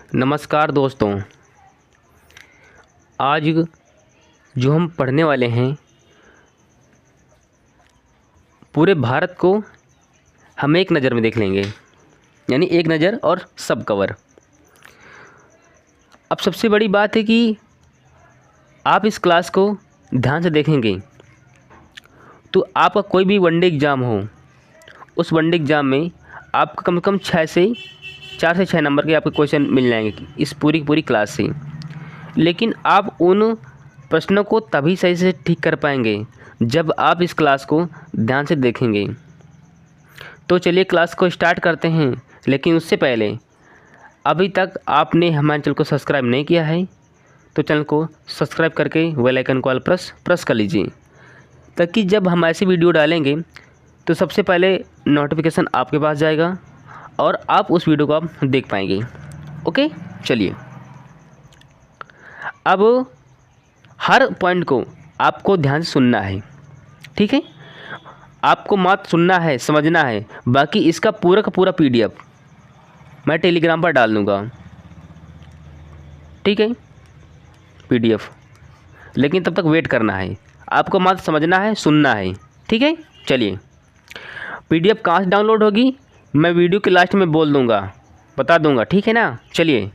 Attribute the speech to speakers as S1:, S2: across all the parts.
S1: नमस्कार दोस्तों। आज जो हम पढ़ने वाले हैं, पूरे भारत को हम एक नज़र में देख लेंगे, यानी एक नज़र और सब कवर। अब सबसे बड़ी बात है कि आप इस क्लास को ध्यान से देखेंगे तो आपका कोई भी वनडे एग्ज़ाम हो, उस वनडे एग्ज़ाम में आपको कम से कम 4 से 6 नंबर के आपके क्वेश्चन मिल जाएंगे इस पूरी पूरी क्लास से। लेकिन आप उन प्रश्नों को तभी सही से ठीक कर पाएंगे जब आप इस क्लास को ध्यान से देखेंगे। तो चलिए क्लास को स्टार्ट करते हैं। लेकिन उससे पहले अभी तक आपने हमारे चैनल को सब्सक्राइब नहीं किया है तो चैनल को सब्सक्राइब करके बेल आइकन को ऑल प्रेस कर लीजिए, ताकि जब हम ऐसी वीडियो डालेंगे तो सबसे पहले नोटिफिकेशन आपके पास जाएगा और आप उस वीडियो को आप देख पाएंगे। ओके, चलिए अब हर पॉइंट को आपको ध्यान से सुनना है, ठीक है। आपको मात्र सुनना है, समझना है। बाकी इसका पूरा का पूरा पीडीएफ मैं टेलीग्राम पर डाल दूँगा, ठीक है, पीडीएफ। लेकिन तब तक वेट करना है, आपको मात्र समझना है, सुनना है, ठीक है। चलिए, पीडीएफ कहाँ से डाउनलोड होगी मैं वीडियो के लास्ट में बोल दूँगा, बता दूँगा, ठीक है ना। चलिए,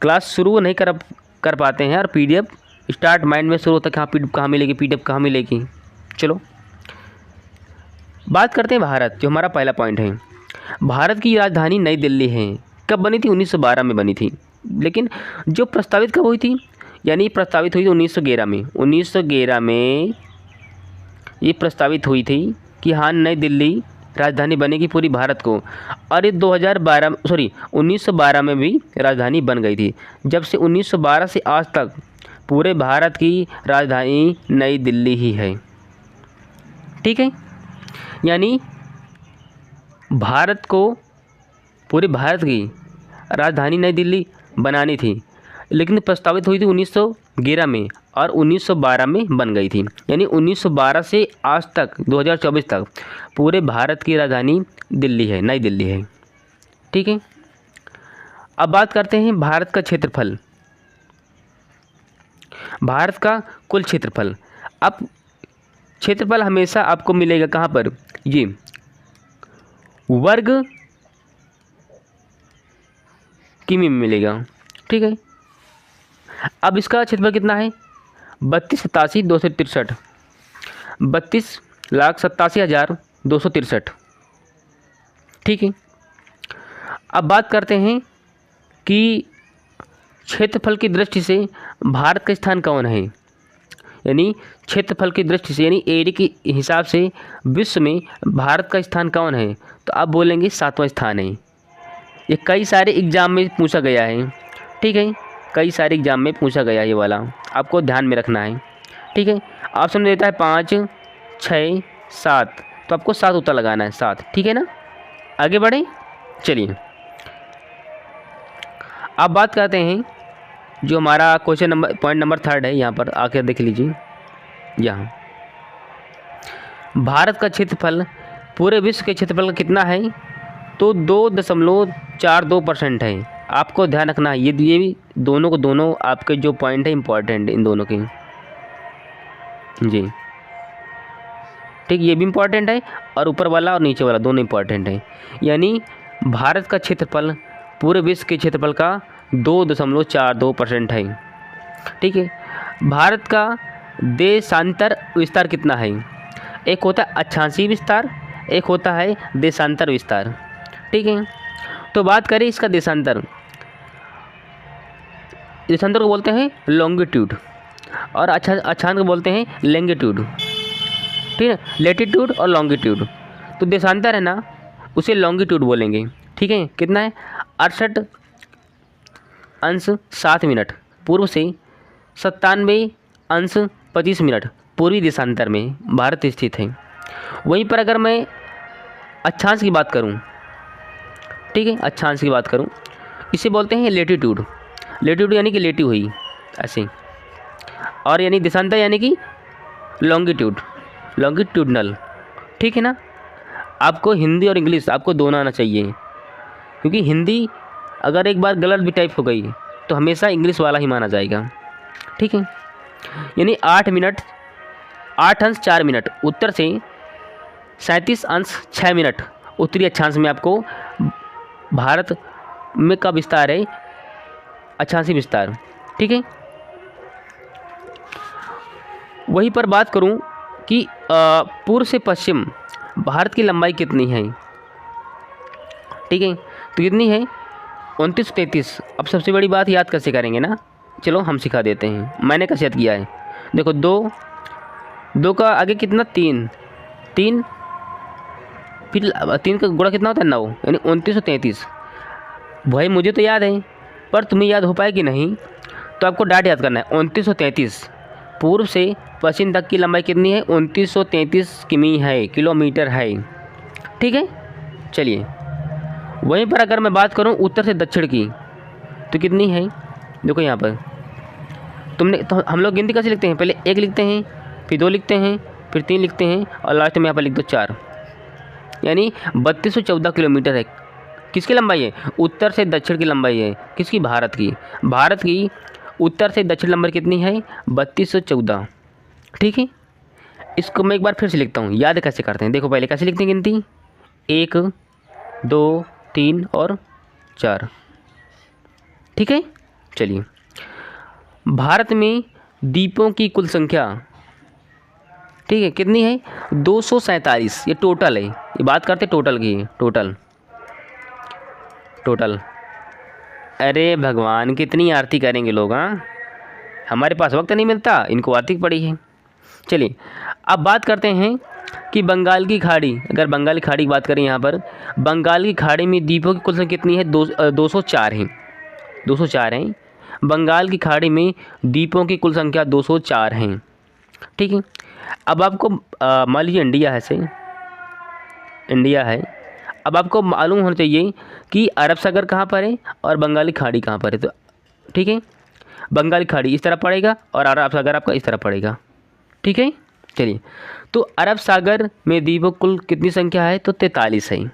S1: क्लास शुरू नहीं कर पाते हैं और पीडीएफ स्टार्ट माइंड में शुरू होता है कि हाँ पीडीएफ कहाँ मिलेगी, पीडीएफ कहाँ मिलेगी। चलो बात करते हैं भारत, जो हमारा पहला पॉइंट है। भारत की राजधानी नई दिल्ली है। कब बनी थी? 1912 में बनी थी। लेकिन जो प्रस्तावित कब हुई थी? यानी प्रस्तावित हुई थी 1911 में। 1911 में ये प्रस्तावित हुई थी कि हाँ नई दिल्ली राजधानी बनेगी पूरी भारत को। और ये 1912 में भी राजधानी बन गई थी। जब से 1912 से आज तक पूरे भारत की राजधानी नई दिल्ली ही है, ठीक है। यानी भारत को, पूरे भारत की राजधानी नई दिल्ली बनानी थी, लेकिन प्रस्तावित हुई थी 1911 में और 1912 में बन गई थी। यानी 1912 से आज तक 2024 तक पूरे भारत की राजधानी दिल्ली है, नई दिल्ली है, ठीक है। अब बात करते हैं भारत का क्षेत्रफल, भारत का कुल क्षेत्रफल। अब क्षेत्रफल हमेशा आपको मिलेगा कहाँ पर? ये वर्ग किमी में मिलेगा, ठीक है। अब इसका क्षेत्रफल कितना है? 32,87,263, 32,87,263, ठीक है। अब बात करते हैं कि क्षेत्रफल की दृष्टि से भारत का स्थान कौन है। यानी क्षेत्रफल की दृष्टि से, यानी एरिया के हिसाब से विश्व में भारत का स्थान कौन है, तो आप बोलेंगे 7वां स्थान है। ये कई सारे एग्जाम में पूछा गया है, ठीक है, कई सारे एग्जाम में पूछा गया है, ये वाला आपको ध्यान में रखना है, ठीक है। ऑप्शन में देता है 5, 6, 7, तो आपको 7 उत्तर लगाना है, 7, ठीक है ना। आगे बढ़ें, चलिए अब बात करते हैं जो हमारा क्वेश्चन नंबर, पॉइंट नंबर 3 है। यहाँ पर आकर देख लीजिए, यहाँ भारत का क्षेत्रफल पूरे विश्व के क्षेत्रफल का कितना है, तो 2.42% है। आपको ध्यान रखना है, ये भी दोनों को, दोनों आपके जो पॉइंट है इंपॉर्टेंट, इन दोनों के जी, ठीक, ये भी इम्पॉर्टेंट है और ऊपर वाला और नीचे वाला दोनों इम्पॉर्टेंट है। यानी भारत का क्षेत्रफल पूरे विश्व के क्षेत्रफल का 2.42% है, ठीक है। भारत का देशांतर विस्तार कितना है? एक होता है अक्षांशीय विस्तार, एक होता है देशांतर विस्तार, ठीक है। तो बात करें इसका देशांतर, देशांतर को बोलते हैं लॉन्गिट्यूड और अक्षांश को बोलते हैं लैंगिट्यूड, ठीक है, लेटीट्यूड और लॉन्गिट्यूड। तो देशांतर है ना, उसे लॉन्गिट्यूड बोलेंगे, ठीक है। कितना है? 68°7' पूर्व से 97°25' पूर्वी देशांतर में भारत स्थित है। वहीं पर अगर मैं अक्षांश की बात करूं, ठीक है, अक्षांश की बात करूं, इसे बोलते हैं लेटीट्यूड। लेटीट्यूड यानी कि लेटी हुई ऐसे, और यानी देशांतर यानी कि लॉन्गिट्यूड, लॉन्गिट्यूडनल, ठीक है ना। आपको हिंदी और इंग्लिश आपको दोनों आना चाहिए, क्योंकि हिंदी अगर एक बार गलत भी टाइप हो गई तो हमेशा इंग्लिश वाला ही माना जाएगा, ठीक है। यानी 8 मिनट 8 अंश 4 मिनट, उत्तर से 37 अंश 6 मिनट उत्तरी अक्षांश में आपको भारत में का विस्तार है, अक्षांशी विस्तार, ठीक है। वहीं पर बात करूं कि पूर्व से पश्चिम भारत की लंबाई कितनी है, ठीक है। तो कितनी है 2933। अब सबसे बड़ी बात याद कैसे करेंगे ना, चलो हम सिखा देते हैं। मैंने कैसे याद किया है, देखो 2 का आगे कितना 3 3, फिर 3 का गुणा कितना होता है 9, यानी 2933। भाई मुझे तो याद है, पर तुम्हें याद हो पाए कि नहीं, तो आपको डाट याद करना है 2933। पूर्व से पश्चिम तक की लंबाई कितनी है 2933 किमी है, किलोमीटर है, ठीक है। चलिए वहीं पर अगर मैं बात करूं उत्तर से दक्षिण की तो कितनी है, देखो यहाँ पर तुमने तो हम लोग गिनती कैसे लिखते हैं, पहले 1 लिखते हैं, फिर 2 लिखते हैं, फिर 3 लिखते हैं और लास्ट में यहाँ पर लिख दो 4, यानी 3214 किलोमीटर है। किसकी लंबाई है, उत्तर से दक्षिण की लंबाई है, किसकी, भारत की। भारत की उत्तर से दक्षिण लंबाई कितनी है 3214, ठीक है। इसको मैं एक बार फिर से लिखता हूँ, याद कैसे करते हैं, देखो पहले कैसे लिखते हैं गिनती, 1 2 3 और 4, ठीक है। चलिए भारत में द्वीपों की कुल संख्या, ठीक है, कितनी है 247। ये टोटल है, ये बात करते टोटल की, टोटल। अरे भगवान कितनी आरती करेंगे लोग, हाँ हमारे पास वक्त नहीं मिलता, इनको आरती पड़ी है। चलिए अब बात करते हैं कि बंगाल की खाड़ी, अगर बंगाल की खाड़ी की बात करें, यहाँ पर बंगाल की खाड़ी में द्वीपों की कुल संख्या कितनी है 204 है, 204 हैं। बंगाल की खाड़ी में द्वीपों की कुल संख्या 204 हैं, ठीक है। अब आपको मान लीजिए इंडिया है, अब आपको मालूम होना चाहिए कि अरब सागर कहाँ पर है और बंगाली खाड़ी कहाँ पर है, तो ठीक है, बंगाली खाड़ी इस तरह पड़ेगा और अरब सागर आपका इस तरह पड़ेगा, ठीक है। चलिए तो अरब सागर में द्वीपों कुल कितनी संख्या है, तो 43 है,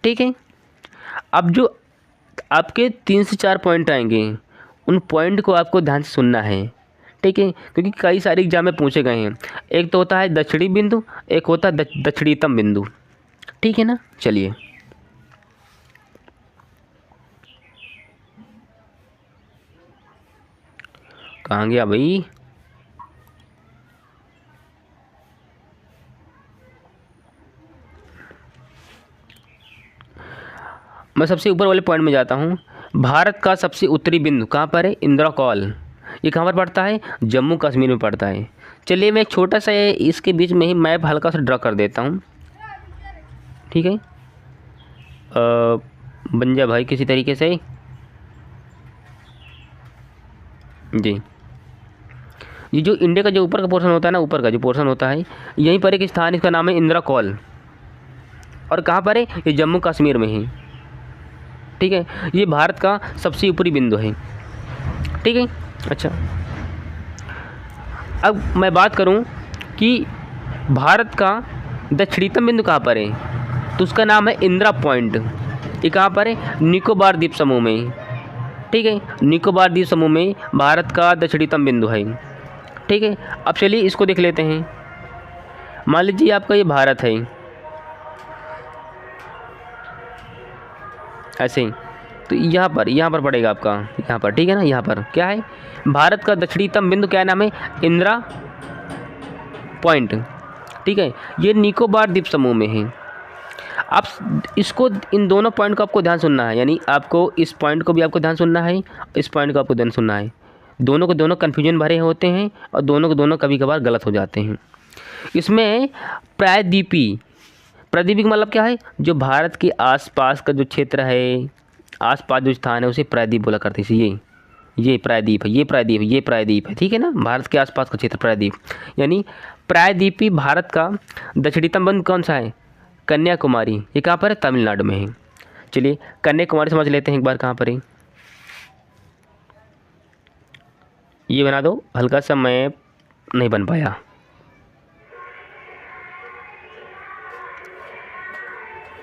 S1: ठीक है। अब जो आपके 3 से 4 पॉइंट आएंगे, उन पॉइंट को आपको ध्यान से सुनना है, ठीक है, क्योंकि कई सारे एग्जाम में पूछे गए हैं। एक तो होता है दक्षिणी बिंदु, एक होता है दक्षिणीतम बिंदु, ठीक है ना। चलिए कहाँ गया भाई, मैं सबसे ऊपर वाले पॉइंट में जाता हूँ। भारत का सबसे उत्तरी बिंदु कहाँ पर है, इंदिरा कॉल। ये कहाँ पर पड़ता है, जम्मू कश्मीर में पड़ता है। चलिए मैं एक छोटा सा इसके बीच में ही मैप हल्का सा ड्रा कर देता हूँ, ठीक है। बन जा भाई किसी तरीके से जी। ये जो इंडिया का जो ऊपर का पोर्शन होता है ना, ऊपर का जो पोर्शन होता है, यहीं पर एक स्थान, इसका नाम है इंदिरा कॉल, और कहाँ पर है, ये जम्मू कश्मीर में है, ठीक है। ये भारत का सबसे ऊपरी बिंदु है, ठीक है। अच्छा अब मैं बात करूं कि भारत का दक्षिणतम बिंदु कहाँ पर है, तो उसका नाम है इंदिरा पॉइंट। ये कहाँ पर है, निकोबार द्वीप समूह में, ठीक है। निकोबार द्वीप समूह में भारत का दक्षिणतम बिंदु है, ठीक है। अब चलिए इसको देख लेते हैं। मान लीजिए आपका ये भारत है, ऐसे ही, तो यहाँ पर पड़ेगा आपका, यहाँ पर, ठीक है ना। यहाँ पर क्या है, भारत का दक्षिणतम बिंदु क्या नाम है, इंदिरा पॉइंट, ठीक है। ये निकोबार द्वीप समूह में है। आप इसको, इन दोनों पॉइंट को आपको ध्यान सुनना है, यानी आपको इस पॉइंट को भी आपको ध्यान सुनना है, इस पॉइंट को आपको ध्यान सुनना है। दोनों को दोनों कन्फ्यूजन भरे होते हैं और दोनों को दोनों कभी कभार गलत हो जाते हैं। इसमें प्रायद्वीपी, प्रायद्वीपी का मतलब क्या है, जो भारत के आसपास का जो क्षेत्र है, आसपास जो स्थान है, उसे प्रायद्वीप बोला करते हैं। ये प्रायद्वीप है, ये प्रायद्वीप है, ठीक है ना। भारत के आसपास का क्षेत्र प्रायद्वीप, यानी प्रायद्वीपी भारत का दक्षिणतम बिंदु कौन सा है, कन्याकुमारी। ये कहाँ पर है, तमिलनाडु में है। चलिए कन्याकुमारी समझ लेते हैं एक बार, कहाँ पर है, ये बना दो, हल्का सा मैप नहीं बन पाया।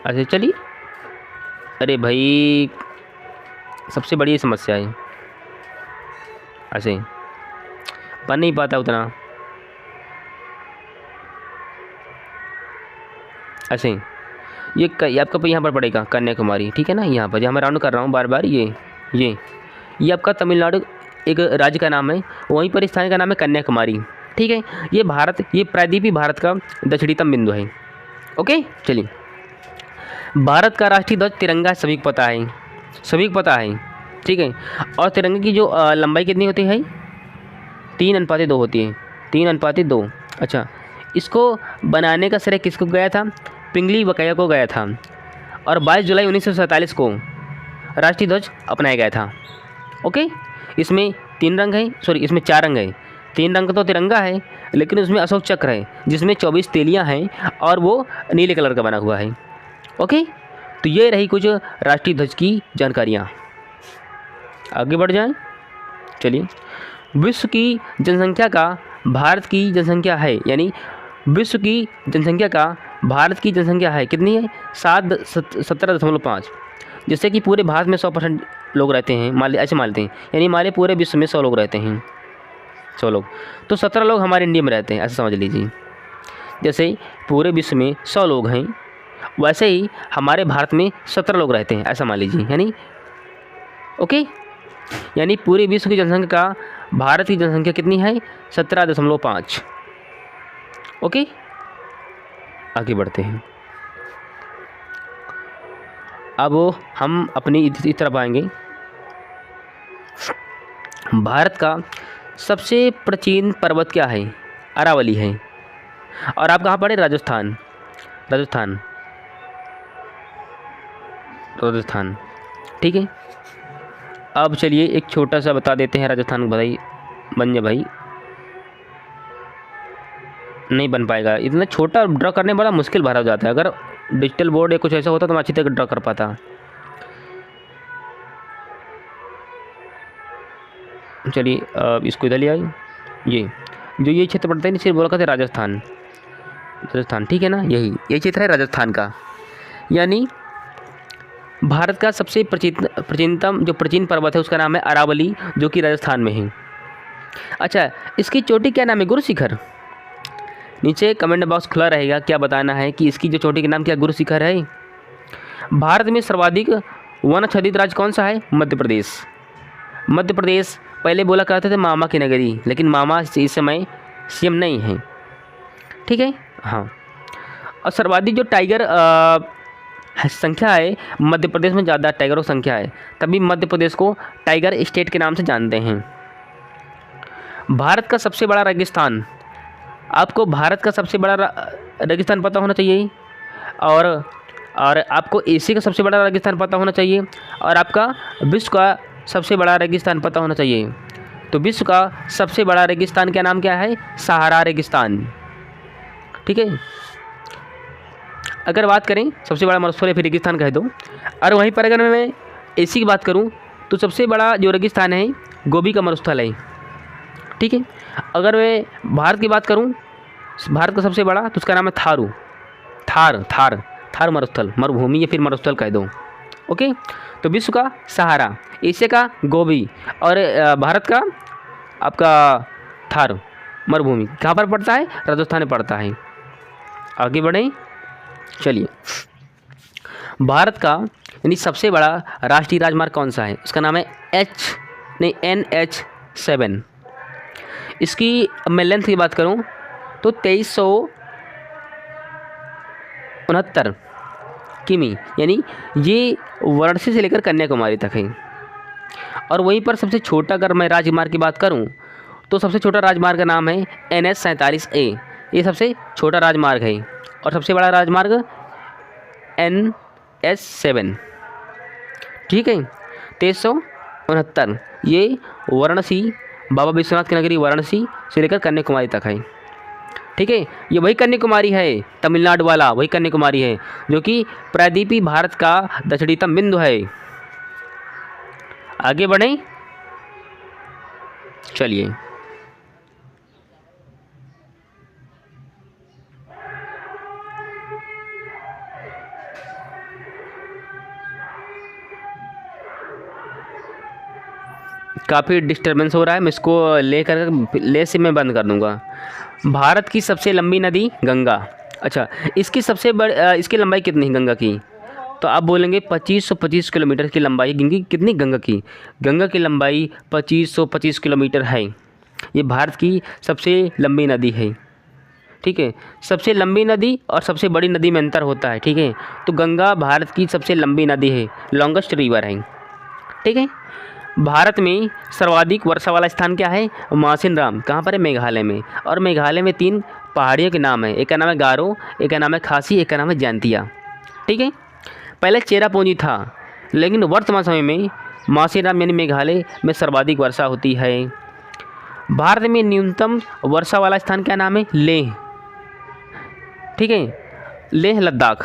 S1: अच्छा चलिए, अरे भाई सबसे बड़ी समस्या है। ऐसे पढ़ नहीं पाता उतना, ऐसे ये आपका यहाँ पर पड़ेगा कन्याकुमारी, ठीक है ना। यहाँ पर जहाँ मैं राउंड कर रहा हूँ बार बार, ये आपका तमिलनाडु एक राज्य का नाम है, वहीं पर स्थान का नाम है कन्याकुमारी, ठीक है। ये प्रायद्वीपीय भारत का दक्षिणतम बिंदु है। ओके, चलिए। भारत का राष्ट्रीय ध्वज तिरंगा सभी को पता है, सभी को पता है, ठीक है। और तिरंगे की जो लंबाई कितनी होती है? 3:2 होती है, 3:2। अच्छा, इसको बनाने का श्रेय किसको गया था? पिंगली बकाया को गया था। और 22 जुलाई 1947 को राष्ट्रीय ध्वज अपनाया गया था। ओके, इसमें 3 रंग हैं, सॉरी इसमें 4 रंग हैं। 3 रंग का तो तिरंगा है, लेकिन उसमें अशोक चक्र है जिसमें 24 तेलियां हैं और वो नीले कलर का बना हुआ है। ओके, तो ये रही कुछ राष्ट्रीय ध्वज की जानकारियाँ। आगे बढ़ जाएं, चलिए। विश्व की जनसंख्या का भारत की जनसंख्या है, यानी विश्व की जनसंख्या का भारत की जनसंख्या है कितनी है? 17.5। जैसे कि पूरे भारत में 100% लोग रहते हैं, ऐसे मान लेते हैं, यानी हमारे पूरे विश्व में 100 लोग रहते हैं, 100 लोग, तो 17 लोग हमारे इंडिया में रहते हैं, ऐसा समझ लीजिए। जैसे पूरे विश्व में 100 लोग हैं, वैसे ही हमारे भारत में 17 लोग रहते हैं, ऐसा मान लीजिए, यानी ओके, यानी पूरे विश्व की जनसंख्या का भारत की जनसंख्या कितनी है? 17.5। ओके, आगे बढ़ते हैं। अब हम अपनी इस तरफ आएंगे। भारत का सबसे प्राचीन पर्वत क्या है? अरावली है। और आप कहाँ पढ़े? राजस्थान, राजस्थान, राजस्थान, ठीक है। अब चलिए एक छोटा सा बता देते हैं राजस्थान भाई, बन जा भाई, नहीं बन पाएगा, इतना छोटा ड्रा करने बड़ा मुश्किल भरा हो जाता है। अगर डिजिटल बोर्ड या कुछ ऐसा होता तो मैं अच्छी तरह ड्रा कर पाता। चलिए इसको इधर ले आइए। ये क्षेत्र पड़ता है नीचे बोला करते राजस्थान, राजस्थान, ठीक है ना। यही क्षेत्र है राजस्थान का, यानी भारत का सबसे प्राचीनतम जो प्राचीन पर्वत है उसका नाम है अरावली, जो कि राजस्थान में है। अच्छा, इसकी चोटी क्या नाम है? गुरु शिखर। नीचे कमेंट बॉक्स खुला रहेगा, क्या बताना है कि इसकी जो चोटी का नाम क्या गुरु शिखर है। भारत में सर्वाधिक वनाच्छादित राज्य कौन सा है? मध्य प्रदेश। मध्य प्रदेश पहले बोला करते थे मामा की नगरी, लेकिन मामा इस समय सीएम नहीं है, ठीक है। हाँ, और सर्वाधिक जो टाइगर संख्या है मध्य प्रदेश में, ज़्यादा टाइगरों की संख्या है, तभी मध्य प्रदेश को टाइगर स्टेट के नाम से जानते हैं। भारत का सबसे बड़ा रेगिस्तान, आपको भारत का सबसे बड़ा रेगिस्तान पता होना चाहिए, और आपको एशिया का सबसे बड़ा रेगिस्तान पता होना चाहिए, और आपका विश्व का सबसे बड़ा रेगिस्तान पता होना चाहिए। तो विश्व का सबसे बड़ा रेगिस्तान का नाम क्या है? सहारा रेगिस्तान, ठीक है। अगर बात करें सबसे बड़ा मरुस्थल या फिर रेगिस्तान कह दो, और वहीं पर अगर मैं एशिया की बात करूं तो सबसे बड़ा जो रेगिस्तान है गोबी का मरुस्थल है, ठीक है। अगर मैं भारत की बात करूं, भारत का सबसे बड़ा तो उसका नाम है थार मरुस्थल, मरुभूमि या फिर मरुस्थल कह दो। ओके, तो विश्व का सहारा, एशिया का गोबी, और भारत का आपका थार मरुभूमि कहाँ पर पड़ता है? राजस्थान में पड़ता है। आगे बढ़ें, चलिए। भारत का यानी सबसे बड़ा राष्ट्रीय राजमार्ग कौन सा है? उसका नाम है NH7। इसकी मैं लेंथ की बात करूं तो 2369 किमी, यानी ये वाराणसी से लेकर कन्याकुमारी तक है। और वहीं पर सबसे छोटा अगर मैं राजमार्ग की बात करूं तो सबसे छोटा राजमार्ग का नाम है NH47A, ये सबसे छोटा राजमार्ग है। और सबसे बड़ा राजमार्ग NH7, ठीक है। 2369, ये वाराणसी, बाबा विश्वनाथ की नगरी वाराणसी से लेकर कन्याकुमारी तक है, ठीक है। ये वही कन्याकुमारी है, तमिलनाडु वाला वही कन्याकुमारी है, जो कि प्रायद्वीपीय भारत का दक्षिणतम बिंदु है। आगे बढ़ें, चलिए। काफ़ी डिस्टरबेंस हो रहा है, मैं इसको ले से मैं बंद कर दूँगा। भारत की सबसे लंबी नदी गंगा। अच्छा, इसकी लंबाई कितनी है गंगा की? तो आप बोलेंगे 2525 किलोमीटर की लंबाई कितनी गंगा की? गंगा की लंबाई 2525 किलोमीटर है। ये भारत की सबसे लंबी नदी है। ठीक है, सबसे लंबी नदी और सबसे बड़ी नदी में अंतर होता है। ठीक है, तो गंगा भारत की सबसे लंबी नदी है, लॉन्गेस्ट रिवर है। ठीक है, भारत में सर्वाधिक वर्षा वाला स्थान क्या है? मासिनराम। कहाँ पर है? मेघालय में। और मेघालय में 3 पहाड़ियों के नाम है, एक का नाम है गारो, एक का नाम है खासी, एक का नाम है जैंतिया। ठीक है, पहले चेरापूंजी था, लेकिन वर्तमान समय में मासिनराम यानी मेघालय में सर्वाधिक वर्षा होती है। भारत में न्यूनतम वर्षा वाला स्थान क्या नाम है? लेह। ठीक है, लेह लद्दाख,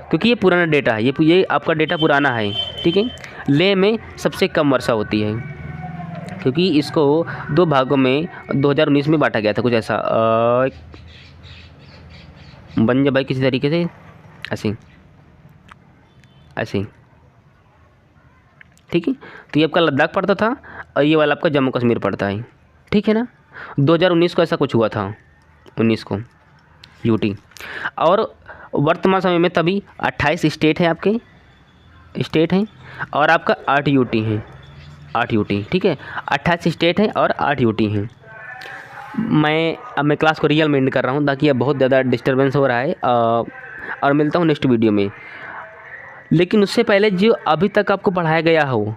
S1: क्योंकि ये पुराना डेटा है, ये आपका डेटा पुराना है। ठीक है, लेह में सबसे कम वर्षा होती है, क्योंकि इसको 2 भागों में 2019 में बांटा गया था, कुछ ऐसा। बन जा भाई किसी तरीके से, ऐसे। ठीक है, तो ये आपका लद्दाख पड़ता था और ये वाला आपका जम्मू कश्मीर पड़ता है। ठीक है ना, 2019 को ऐसा कुछ हुआ था, 19 को यूटी। और वर्तमान समय में तभी 28 स्टेट हैं, आपके स्टेट हैं, और आपका 8 यूटी हैं, 8 यूटी। ठीक है, 28 स्टेट हैं और 8 यूटी हैं। अब मैं क्लास को रियल में एंड कर रहा हूँ, ताकि अब बहुत ज़्यादा डिस्टर्बेंस हो रहा है। और मिलता हूँ नेक्स्ट वीडियो में। लेकिन उससे पहले जो अभी तक आपको पढ़ाया गया हो,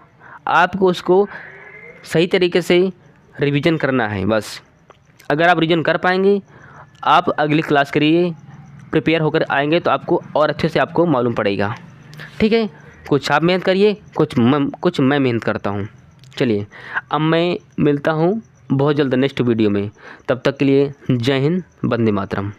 S1: आपको उसको सही तरीके से रिवीजन करना है बस। अगर आप रिवीजन कर पाएंगे, आप अगली क्लास के लिए प्रिपेयर होकर आएंगे, तो आपको और अच्छे से आपको मालूम पड़ेगा। ठीक है, कुछ आप मेहनत करिए, कुछ मैं मेहनत करता हूँ। चलिए, अब मैं मिलता हूँ बहुत जल्द नेक्स्ट वीडियो में। तब तक के लिए जय हिंद, वंदे मातरम।